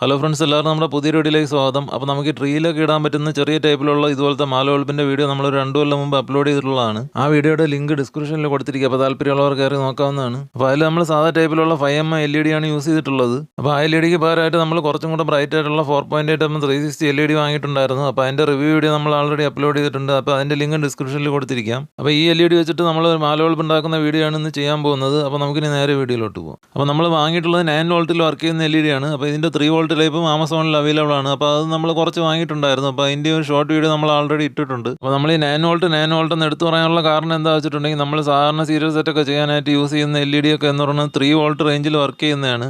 Hello friends, എല്ലാവരും നമ്മുടെ പുതിയ വീഡിയോയിലേക്ക് സ്വാഗതം. അപ്പോൾ നമുക്ക് ഈ ട്രീയിലൊക്കെ ഇടാൻ പറ്റുന്ന ചെറിയ ടൈപ്പിലുള്ള ഇതുപോലത്തെ മാല ബൾബിൻ്റെ വീഡിയോ നമ്മൾ ഒരു 2 കൊല്ലം മുമ്പ് അപ്ലോഡ് ചെയ്തിട്ടുള്ളതാണ്. ആ വീഡിയോയുടെ ലിങ്ക് ഡിസ്ക്രിപ്ഷനിൽ കൊടുത്തിരിക്കുക. അപ്പോൾ താല്പര്യമുള്ളവർ കയറി നോക്കാവുന്നതാണ്. അപ്പോൾ അതിൽ നമ്മൾ സാധാ ടൈപ്പിലുള്ള 5M LED ആണ് യൂസ് ചെയ്തിട്ടുള്ളത്. അപ്പോൾ ആ LEDക്ക് പകരമായിട്ട് നമ്മൾ കുറച്ചും കൂടെ ബ്രൈറ്റ് ആയിട്ടുള്ള 4.8mm 360 LED വാങ്ങിയിട്ടുണ്ടായിരുന്നു. അപ്പോൾ അതിൻ്റെ റിവ്യൂ വീഡിയോ നമ്മൾ ആൾറെഡി അപ്ലോഡ് ചെയ്തിട്ടുണ്ട്. അപ്പോൾ അതിൻ്റെ ലിങ്ക് ഡിസ്ക്രിപ്ഷനിൽ കൊടുത്തിരിക്കാം. അപ്പോൾ ഈ LED വെച്ചിട്ട് നമ്മൾ ഒരു മാല ബൾബ് ഉണ്ടാക്കുന്ന വീഡിയോ ആണ് ഇന്ന് ചെയ്യാൻ പോകുന്നത്. അപ്പോൾ നമുക്കിനി നേരെ വീഡിയോയിലോട്ട് പോകാം. അപ്പോൾ നമ്മൾ വാങ്ങിയിട്ടുള്ളത് 9 വോൾട്ടിൽ വർക്ക് ചെയ്യുന്ന LED ആണ്. അപ്പോൾ ഇതിൻ്റെ 3 വോൾട്ട് ടൈപ്പും ആമസോണിൽ അവൈലബിൾ ആണ്. അപ്പോൾ അത് നമ്മൾ കുറച്ച് വാങ്ങിയിട്ടുണ്ടായിരുന്നു. അപ്പോൾ അതിൻ്റെ ഒരു ഷോർട്ട് വീഡിയോ നമ്മൾ ആൾറെഡി ഇട്ടിട്ടുണ്ട്. അപ്പോൾ നമ്മൾ ഈ 9 വോൾട്ട് എന്ന് എടുത്തു പറയാനുള്ള കാരണം എന്താ വെച്ചിട്ടുണ്ടെങ്കിൽ നമ്മൾ സാധാരണ സീരിയൽ സെറ്റൊക്കെ ചെയ്യാനായിട്ട് യൂസ് ചെയ്യുന്ന LED ഒക്കെ എന്ന് പറയുന്നത് 3 വോൾട്ട് റേഞ്ചിൽ വർക്ക് ചെയ്യുന്നതാണ്.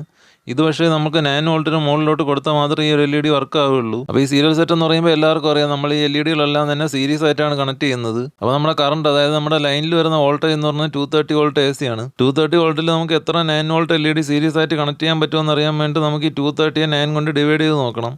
ഇത് പക്ഷേ നമുക്ക് 9 വോൾട്ടിന് മുകളിലോട്ട് കൊടുത്താൽ മാത്രമേ ഈ ഒരു LED വർക്ക് ആവുകയുള്ളൂ. അപ്പോൾ ഈ സീരിയൽ സെറ്റ് എന്ന് പറയുമ്പോൾ എല്ലാവർക്കും അറിയാം, നമ്മൾ ഈ LEDകളെല്ലാം തന്നെ സീരീസ് ആയിട്ടാണ് കണക്ട് ചെയ്യുന്നത്. അപ്പോൾ നമ്മുടെ കറണ്ട്, അതായത് നമ്മുടെ ലൈനിൽ വരുന്ന വോൾട്ടേജ് എന്ന് പറഞ്ഞാൽ 230 വോൾട്ട് AC ആണ്. 230 വോൾട്ടിൽ നമുക്ക് എത്ര 9 വോൾട്ട് LED സീരീസ് ആയിട്ട് കണക്ട് ചെയ്യാൻ പറ്റുമെന്ന് അറിയാൻ വേണ്ടി നമുക്ക് ഈ 230യെ 9 കൊണ്ട് ഡിവൈഡ് ചെയ്ത് നോക്കണം.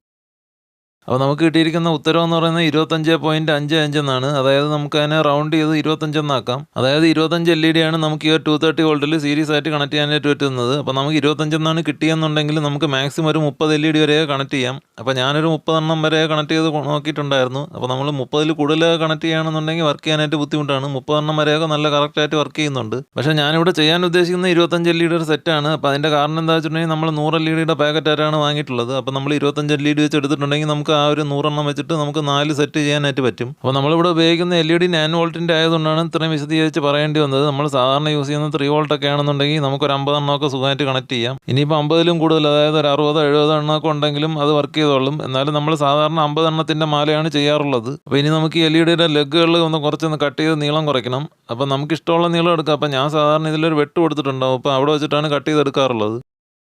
അപ്പോൾ നമുക്ക് കിട്ടിയിരിക്കുന്ന ഉത്തരം എന്ന് പറയുന്നത് 25.55 എന്നാണ്. അതായത് നമുക്ക് അതിനെ റൗണ്ട് ചെയ്ത് 25 എന്നാക്കാം. അതായത് 25 LED ആണ് നമുക്ക് ഈ 230 വോൾട്ടിൽ സീരീസ് ആയിട്ട് കണക്ട് ചെയ്യാനായിട്ട് പറ്റുന്നത്. അപ്പോൾ നമുക്ക് 25 എന്നാണ് കിട്ടിയെന്നുണ്ടെങ്കിൽ നമുക്ക് മാക്സിമം ഒരു 30 LED വരെ കണക്ട് ചെയ്യാം. അപ്പോൾ ഞാനൊരു 30 എണ്ണം വരെ കണക്ട് ചെയ്ത് നോക്കിയിട്ടുണ്ടായിരുന്നു. അപ്പോൾ നമ്മൾ 30ൽ കൂടുതൽ കണക്ട് ചെയ്യുകയാണെന്നുണ്ടെങ്കിൽ വർക്ക് ചെയ്യാനായിട്ട് ബുദ്ധിമുട്ടാണ്. 30 എണ്ണം വരെയൊക്കെ നല്ല കറക്റ്റായിട്ട് വർക്ക് ചെയ്യുന്നുണ്ട്. പക്ഷേ ഞാനിവിടെ ചെയ്യാൻ ഉദ്ദേശിക്കുന്ന 25 LED ഒരു സെറ്റാണ്. അപ്പോൾ അതിൻ്റെ കാരണം എന്താ വെച്ചിട്ടുണ്ടെങ്കിൽ നമ്മൾ 100 LED പാക്കറ്റായിട്ടാണ് വാങ്ങിയിട്ടുള്ളത്. അപ്പോൾ നമ്മൾ 25 LED വെച്ച് എടുത്തിട്ടുണ്ടെങ്കിൽ നമുക്ക് ആ ഒരു 100 എണ്ണം വെച്ചിട്ട് നമുക്ക് 4 സെറ്റ് ചെയ്യാനായിട്ട് പറ്റും. അപ്പോൾ നമ്മളിവിടെ ഉപയോഗിക്കുന്ന LED 9 വോൾട്ടിൻ്റെ ആയതുകൊണ്ടാണ് ഇത്രയും വിശദീകരിച്ച് പറയേണ്ടി വന്നത്. നമ്മൾ സാധാരണ യൂസ് ചെയ്യുന്ന 3 വോൾട്ട് ഒക്കെ ആണെന്നുണ്ടെങ്കിൽ നമുക്കൊരു 50 എണ്ണമൊക്കെ സുഖമായിട്ട് കണക്ട് ചെയ്യാം. ഇനിയിപ്പോൾ 50ലും കൂടുതൽ, അതായത് ഒരു 60-70 എണ്ണമൊക്കെ ഉണ്ടെങ്കിലും അത് വർക്ക് ചെയ്തോളും. എന്നാലും നമ്മൾ സാധാരണ 50 എണ്ണത്തിൻ്റെ മാലയാണ് ചെയ്യാറുള്ളത്. അപ്പോൾ ഇനി നമുക്ക് ഈ LEDയുടെ ലെഗുകൾ കുറച്ചൊന്ന് കട്ട് ചെയ്ത് നീളം കുറയ്ക്കണം. അപ്പോൾ നമുക്ക് ഇഷ്ടമുള്ള നീളം എടുക്കാം. അപ്പോൾ ഞാൻ സാധാരണ ഇതിലൊരു വെട്ട് കൊടുത്തിട്ടുണ്ടാവും. അപ്പോൾ അവിടെ വെച്ചിട്ടാണ് കട്ട് ചെയ്തെടുക്കാറുള്ളത്.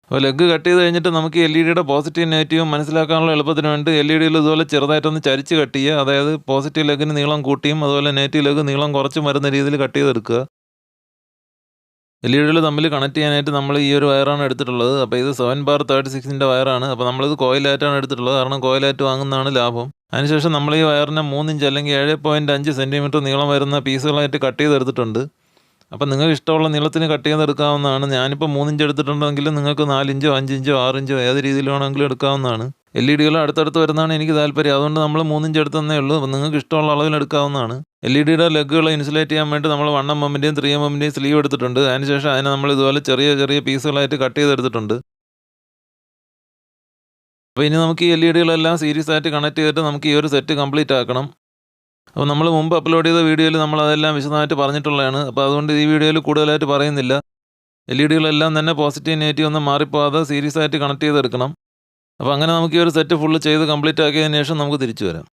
അപ്പോൾ ലെഗ് കട്ട് ചെയ്ത് കഴിഞ്ഞിട്ട് നമുക്ക് LEDയുടെ പോസിറ്റീവ് നെഗറ്റീവും മനസ്സിലാക്കാനുള്ള എളുപ്പത്തിന് വേണ്ടി LEDയിൽ ഇതുപോലെ ചെറുതായിട്ടൊന്ന് ചരിച്ച് കട്ട് ചെയ്യുക. അതായത് പോസിറ്റീവ് ലെഗിന് നീളം കൂട്ടിയും അതുപോലെ നെഗറ്റീവ് ലെഗ് നീളം കുറച്ചും വരുന്ന രീതിയിൽ കട്ട് ചെയ്തെടുക്കുക. LEDകൾ തമ്മിൽ കണക്ട് ചെയ്യാനായിട്ട് നമ്മൾ ഈ ഒരു വയറാണ് എടുത്തിട്ടുള്ളത്. അപ്പോൾ ഇത് 7/36ൻ്റെ വയറാണ്. അപ്പോൾ നമ്മളിത് കോയിലായിട്ടാണ് എടുത്തിട്ടുള്ളത്. കാരണം കോയിലായിട്ട് വാങ്ങുന്നതാണ് ലാഭം. അതിനുശേഷം നമ്മൾ ഈ വയറിനെ 3 ഇഞ്ച് അല്ലെങ്കിൽ 7.5 സെൻറ്റിമീറ്റർ നീളം വരുന്ന പീസുകളായിട്ട് കട്ട് ചെയ്തെടുത്തിട്ടുണ്ട്. അപ്പം നിങ്ങൾക്ക് ഇഷ്ടമുള്ള നീളത്തിന് കട്ട് ചെയ്തെടുക്കാവുന്നതാണ്. ഞാനിപ്പോൾ 3 ഇഞ്ച് എടുത്തിട്ടുണ്ടെങ്കിലും നിങ്ങൾക്ക് 4 ഇഞ്ചോ 5 ഇഞ്ചോ 6 ഇഞ്ചോ ഏത് രീതിയിൽ വേണമെങ്കിലും എടുക്കാവുന്നതാണ്. LEDകൾ അടുത്തടുത്ത് വരുന്നതാണ് എനിക്ക് താല്പര്യം. അതുകൊണ്ട് നമ്മൾ 3 ഇഞ്ച് എടുത്തതന്നേ ഉള്ളൂ. അപ്പോൾ നിങ്ങൾക്ക് ഇഷ്ടമുള്ള അളവിൽ എടുക്കാവുന്നതാണ്. LEDയുടെ ലെഗുകൾ ഇൻസുലേറ്റ് ചെയ്യാൻ വേണ്ടി നമ്മൾ 1mmൻ്റെയും 3mmൻ്റെയും സ്ലീവ് എടുത്തിട്ടുണ്ട്. അതിനുശേഷം അതിനെ നമ്മൾ ഇതുപോലെ ചെറിയ ചെറിയ പീസുകളായിട്ട് കട്ട് ചെയ്തെടുത്തിട്ടുണ്ട്. അപ്പോൾ ഇനി നമുക്ക് ഈ LEDകളെല്ലാം സീരീസ് ആയിട്ട് കണക്ട് ചെയ്തിട്ട് നമുക്ക് ഈ ഒരു സെറ്റ് കംപ്ലീറ്റ് ആക്കണം. അപ്പോൾ നമ്മൾ മുമ്പ് അപ്ലോഡ് ചെയ്ത വീഡിയോയിൽ നമ്മൾ അതെല്ലാം വിശദമായിട്ട് പറഞ്ഞിട്ടുള്ളതാണ്. അപ്പോൾ അതുകൊണ്ട് ഈ വീഡിയോയിൽ കൂടുതലായിട്ട് പറയുന്നില്ല. LEDകളെല്ലാം തന്നെ പോസിറ്റീവ് നെഗറ്റീവ് ഒന്നും മാറിപ്പോകാതെ സീരീസ് ആയിട്ട് കണക്ട് ചെയ്തെടുക്കണം. അപ്പോൾ അങ്ങനെ നമുക്ക് ഈ ഒരു സെറ്റ് ഫുള്ള് ചെയ്ത് കംപ്ലീറ്റ് ആക്കിയതിന് ശേഷം നമുക്ക് തിരിച്ചു വരാം.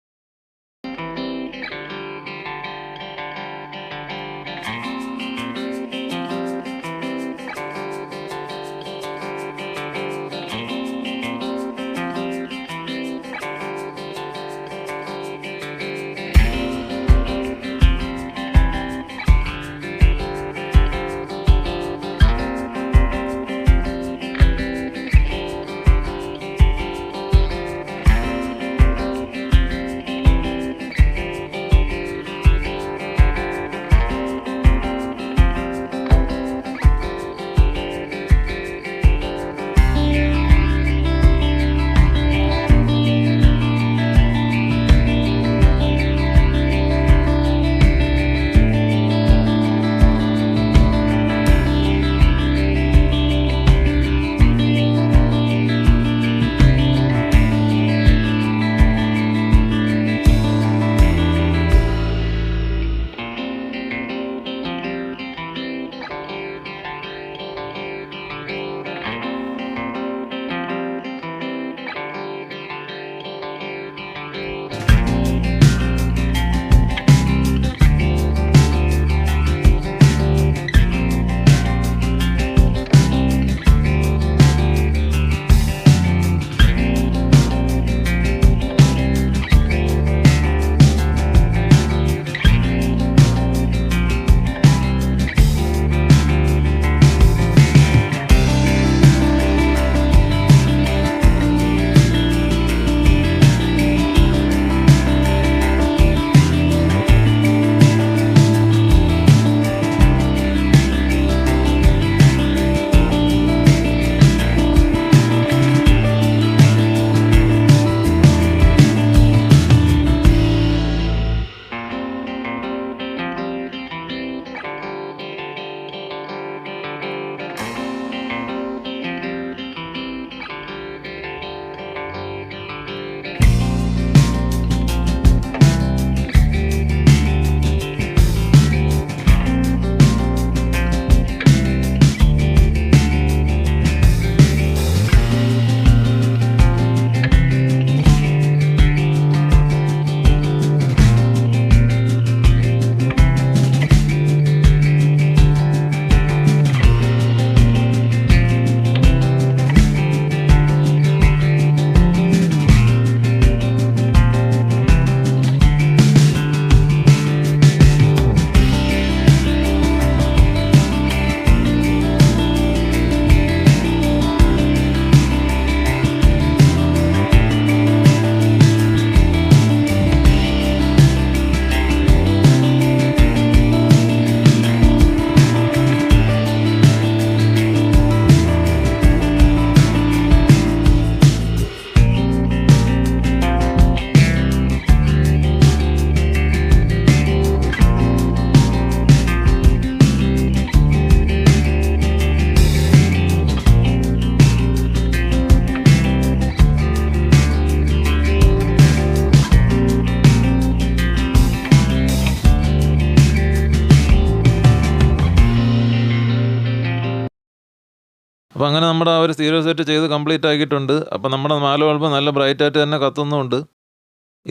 അപ്പോൾ അങ്ങനെ നമ്മുടെ ആ ഒരു സ്റ്റീരിയോ സെറ്റ് ചെയ്ത് കംപ്ലീറ്റ് ആക്കിയിട്ടുണ്ട്. അപ്പോൾ നമ്മുടെ 4 ബൾബ് നല്ല ബ്രൈറ്റായിട്ട് തന്നെ കത്തുന്നുമുണ്ട്.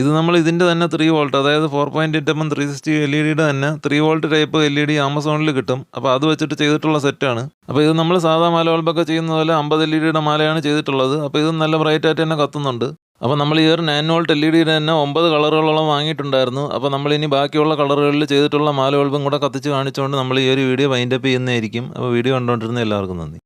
ഇത് നമ്മൾ ഇതിൻ്റെ തന്നെ 3 വോൾട്ട്, അതായത് 4.8mm 360 LED തന്നെ 3 വോൾട്ട് ടൈപ്പ് LED ആമസോണിൽ കിട്ടും. അപ്പോൾ അത് വെച്ചിട്ട് ചെയ്തിട്ടുള്ള സെറ്റാണ്. അപ്പോൾ ഇത് നമ്മൾ സാധാ മാല ബൾബൊക്കെ ചെയ്യുന്ന പോലെ 50 LED മാലയാണ് ചെയ്തിട്ടുള്ളത്. അപ്പോൾ ഇത് നല്ല ബ്രൈറ്റായിട്ട് തന്നെ കത്തുന്നുണ്ട്. അപ്പോൾ നമ്മൾ ഈ ഒരു 9 വോൾട്ട് LED തന്നെ 9 കളറുകളോളം വാങ്ങിയിട്ടുണ്ടായിരുന്നു. അപ്പോൾ നമ്മൾ ഇനി ബാക്കിയുള്ള കളറുകളിൽ ചെയ്തിട്ടുള്ള മാല ബൾബും കൂടെ കത്തിച്ച് കാണിച്ചുകൊണ്ട് നമ്മൾ ഈ ഒരു വീഡിയോ വൈൻഡപ്പ് ചെയ്യുന്നതായിരിക്കും. അപ്പോൾ വീഡിയോ കണ്ടുകൊണ്ടിരുന്ന എല്ലാവർക്കും നന്ദി.